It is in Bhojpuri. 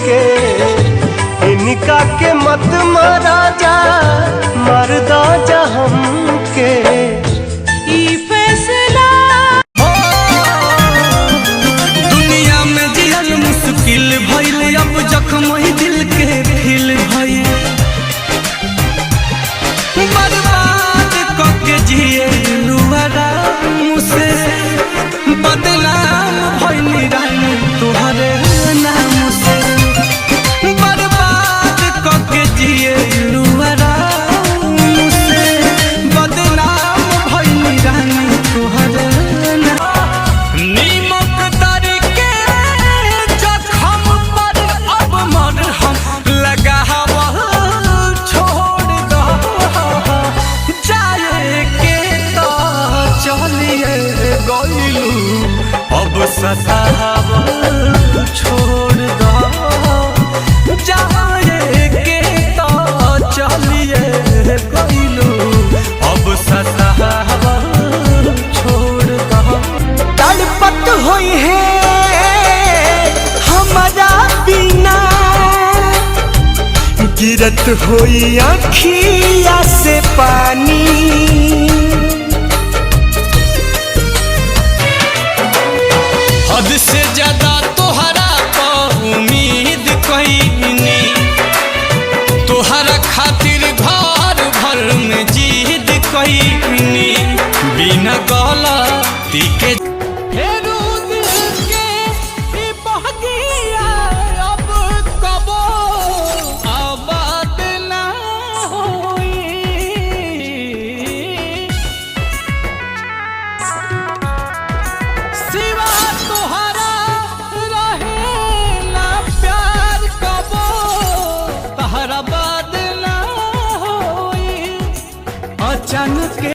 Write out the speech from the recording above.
के। इनका के मत मारा जा मरदा जा हमके। ई फैसला दुनिया में जियल मुश्किल भइल, अब जख्म ही दिल के फिल भइल। बर्बाद करके जिए आराम से, बदनाम भइल रानी तुहरे नाम से। बर्बाद करके जिए आराम से, बदनाम भइल रानी तुहरे नाम। नीमक तरीके जख्म पर अब मरहम लगावल छोड़ दो। जाए के तो चलिए गइलू, अब सतावल छोड़ दो। जाए के तो चलिए गइलू, अब सतावल छोड़ दो। तड़पत होई है हमारा बिना, गिरत होई आँखिया से पानी। हद से ज्यादा तोहरा पर उम्मीद कईनी, तोहरा खातिर घर भर में जिद कईनी। बिना गलती के फेरू दिल के ई बहगिया अब कबो आबाद ना होई। सिवा तोहरा रहेला प्यार कबो, तहरा बाद ना होई। अचानक